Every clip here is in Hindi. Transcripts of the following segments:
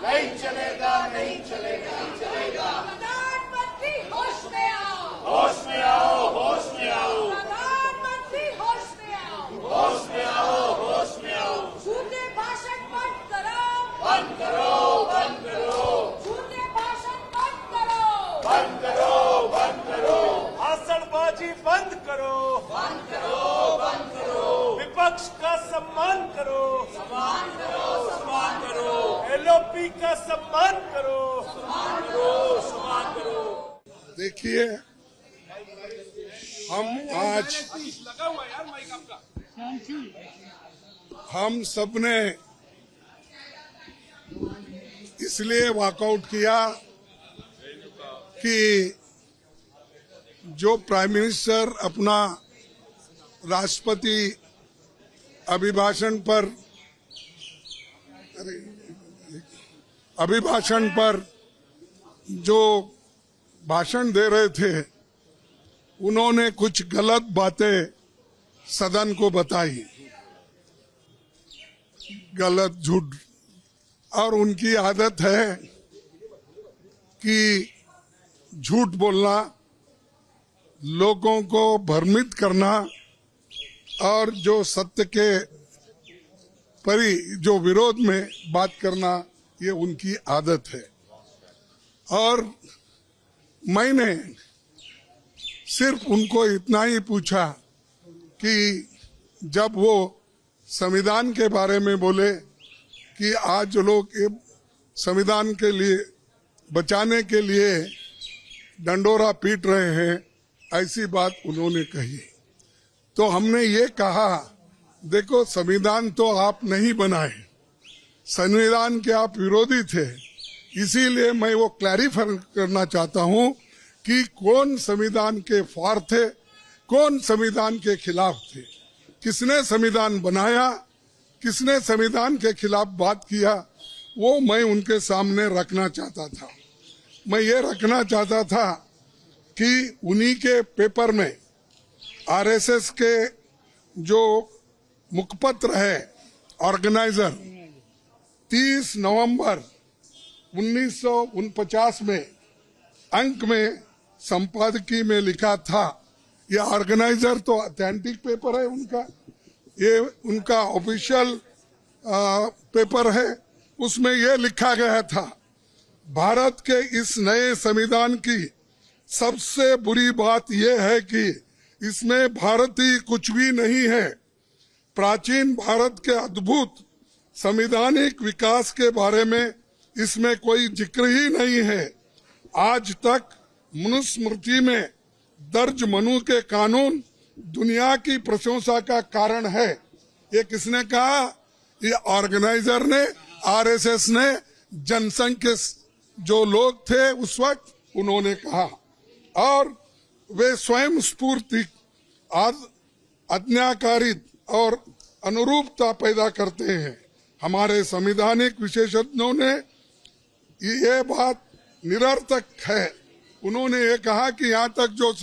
नहीं चलेगा, नहीं चलेगा, नहीं चलेगा। प्रधानमंत्री होश में आओ, होश में आओ, होश में आओ, प्रधानमंत्री होश में आओ, होश में आओ, होश में आओ। झूठे भाषण बंद करो, बंद करो, बंद करो, झूठे भाषण बंद करो, बंद करो, बंद करो, भाषणबाजी बंद करो, बंद करो, बंद करो। विपक्ष का सम्मान करो, सम्मान करो, सम्मान करो, एलओपी का सम्मान करो, सम्मान करो, सम्मान करो। देखिए, हम सबने इसलिए वॉकआउट किया कि जो प्राइम मिनिस्टर अपना राष्ट्रपति अभिभाषण पर जो भाषण दे रहे थे, उन्होंने कुछ गलत बातें सदन को बताई, गलत झूठ। और उनकी आदत है कि झूठ बोलना, लोगों को भ्रमित करना और जो सत्य के जो विरोध में बात करना, ये उनकी आदत है। और मैंने सिर्फ उनको इतना ही पूछा कि जब वो संविधान के बारे में बोले कि आज लोग संविधान के लिए बचाने के लिए डंडोरा पीट रहे हैं, ऐसी बात उन्होंने कही। तो हमने ये कहा, देखो संविधान तो आप नहीं बनाए, संविधान के आप विरोधी थे, इसीलिए मैं वो क्लैरिफाई करना चाहता हूं कि कौन संविधान के फॉर थे, कौन संविधान के खिलाफ थे, किसने संविधान बनाया, किसने संविधान के खिलाफ बात किया, वो मैं उनके सामने रखना चाहता था। मैं ये रखना चाहता था कि उन्हीं के पेपर में आरएसएस के जो मुखपत्र है, ऑर्गेनाइजर, 30 नवंबर 1949 में अंक में संपादकीय में लिखा था। ये ऑर्गेनाइजर तो ऑथेंटिक पेपर है उनका, ये उनका ऑफिशियल पेपर है। उसमें ये लिखा गया था, भारत के इस नए संविधान की सबसे बुरी बात यह है कि इसमें भारतीय कुछ भी नहीं है। प्राचीन भारत के अद्भुत संवैधानिक विकास के बारे में इसमें कोई जिक्र ही नहीं है। आज तक मनुस्मृति में दर्ज मनु के कानून दुनिया की प्रशंसा का कारण है। ये किसने कहा? ये ऑर्गेनाइजर ने, आरएसएस ने, जनसंघ के जो लोग थे उस वक्त, उन्होंने कहा। और वे स्वयं स्फूर्ति, आज्ञाकारित और अनुरूपता पैदा करते हैं। हमारे संवैधानिक विशेषज्ञों ने ये बात निरर्थक है। उन्होंने ये कहा कि यहाँ तक जो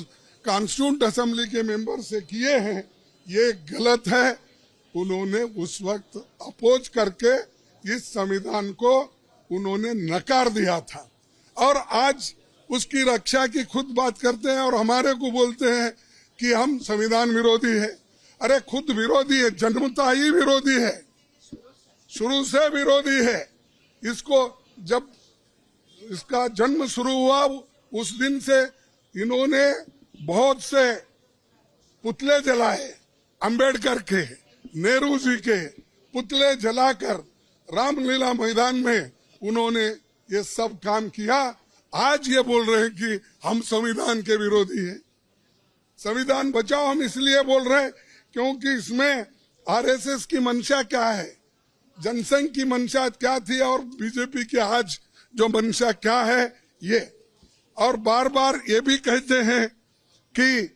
कॉन्स्टिट्यूंट असेंबली के मेंबर से किए हैं ये गलत है। उन्होंने उस वक्त अपोज करके इस संविधान को उन्होंने नकार दिया था और आज उसकी रक्षा की खुद बात करते हैं और हमारे को बोलते हैं कि हम संविधान विरोधी है। अरे खुद विरोधी है, जन्मता ही विरोधी है, शुरू से विरोधी है। इसको जब इसका जन्म शुरू हुआ उस दिन से इन्होंने बहुत से पुतले जलाए, अंबेडकर के, नेहरू जी के पुतले जलाकर रामलीला मैदान में उन्होंने ये सब काम किया। आज ये बोल रहे हैं कि हम संविधान के विरोधी हैं। संविधान बचाओ हम इसलिए बोल रहे हैं क्योंकि इसमें आरएसएस की मंशा क्या है, जनसंघ की मंशा क्या थी और बीजेपी की आज जो मंशा क्या है ये। और बार बार ये भी कहते हैं कि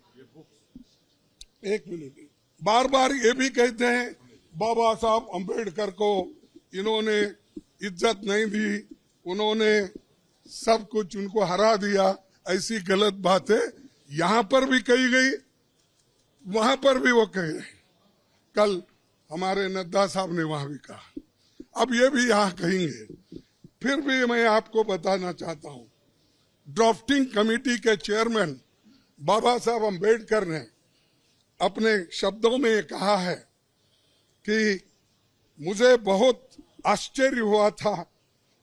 बार बार ये भी कहते हैं बाबा साहब अंबेडकर को इन्होंने इज्जत नहीं दी, उन्होंने सब कुछ उनको हरा दिया। ऐसी गलत बातें यहाँ पर भी कही गई, वहां पर भी वो कह रहे। कल हमारे नड्डा साहब ने वहां भी कहा, अब ये भी यहाँ कहेंगे। फिर भी मैं आपको बताना चाहता हूं, ड्राफ्टिंग कमेटी के चेयरमैन बाबा साहब अम्बेडकर ने अपने शब्दों में ये कहा है कि मुझे बहुत आश्चर्य हुआ था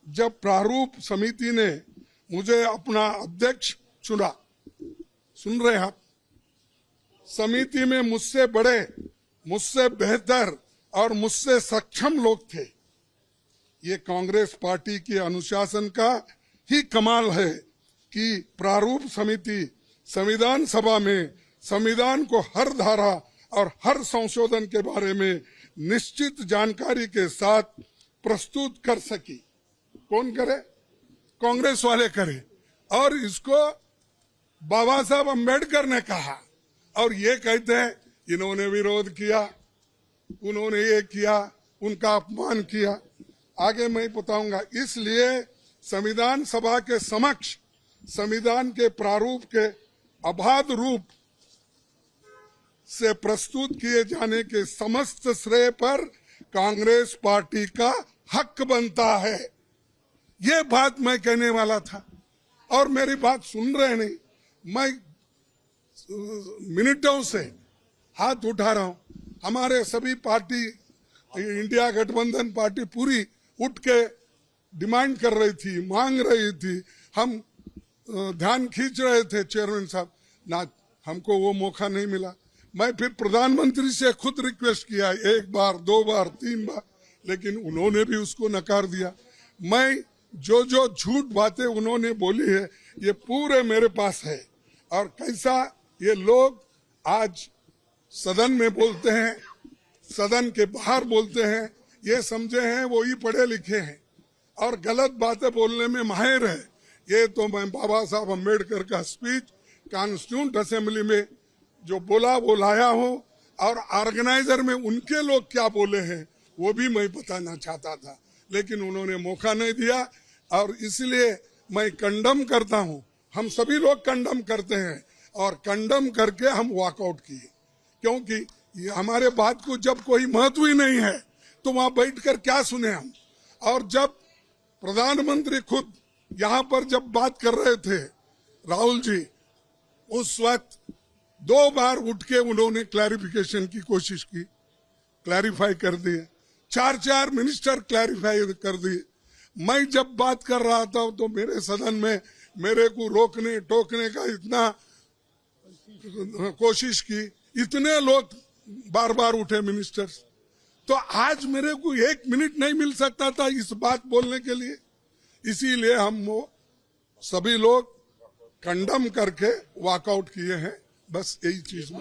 जब प्रारूप समिति ने मुझे अपना अध्यक्ष चुना। सुन रहे हैं आप? समिति में मुझसे बड़े, मुझसे बेहतर और मुझसे सक्षम लोग थे। ये कांग्रेस पार्टी के अनुशासन का ही कमाल है कि प्रारूप समिति संविधान सभा में संविधान को हर धारा और हर संशोधन के बारे में निश्चित जानकारी के साथ प्रस्तुत कर सकी। कौन करे? कांग्रेस वाले करे। और इसको बाबा साहब अम्बेडकर ने कहा, और ये कहते हैं इन्होंने विरोध किया, उन्होंने ये किया, उनका अपमान किया। आगे मैं बताऊंगा। इसलिए संविधान सभा के समक्ष संविधान के प्रारूप के अबाध रूप से प्रस्तुत किए जाने के समस्त श्रेय पर कांग्रेस पार्टी का हक बनता है। ये बात मैं कहने वाला था, और मेरी बात सुन रहे नहीं। मैं मिनटों से हाथ उठा रहा हूं। हमारे सभी पार्टी, इंडिया गठबंधन पार्टी पूरी उठ के डिमांड कर रही थी, मांग रही थी। हम ध्यान खींच रहे थे चेयरमैन साहब, ना हमको वो मौका नहीं मिला। मैं फिर प्रधानमंत्री से खुद रिक्वेस्ट किया, 1 बार 2 बार 3 बार, लेकिन उन्होंने भी उसको नकार दिया। मैं जो झूठ बातें उन्होंने बोली है ये पूरे मेरे पास है। और कैसा ये लोग आज सदन में बोलते हैं, सदन के बाहर बोलते हैं, ये समझे हैं वो ही पढ़े लिखे हैं और गलत बातें बोलने में माहिर है। ये तो मैं बाबा साहब अम्बेडकर का स्पीच कॉन्स्टिट्यूंट असेंबली में जो बोला वो लाया हूं, और ऑर्गेनाइजर में उनके लोग क्या बोले हैं वो भी मैं बताना चाहता था, लेकिन उन्होंने मौका नहीं दिया। और इसलिए मैं कंडम करता हूं, हम सभी लोग कंडम करते हैं, और कंडम करके हम वॉकआउट किए, क्योंकि ये हमारे बात को जब कोई महत्व ही नहीं है तो वहां बैठकर क्या सुने हम। और जब प्रधानमंत्री खुद यहाँ पर जब बात कर रहे थे राहुल जी, उस वक्त 2 बार उठ के उन्होंने क्लैरिफिकेशन की कोशिश की, क्लैरिफाई कर दिए। 4 मिनिस्टर क्लैरिफाई कर दिए। मैं जब बात कर रहा था तो मेरे सदन में मेरे को रोकने टोकने का इतना कोशिश की, इतने लोग बार बार उठे मिनिस्टर्स। तो आज मेरे को 1 मिनट नहीं मिल सकता था इस बात बोलने के लिए। इसीलिए हम वो सभी लोग कंडम करके वॉकआउट किए हैं। बस यही चीज में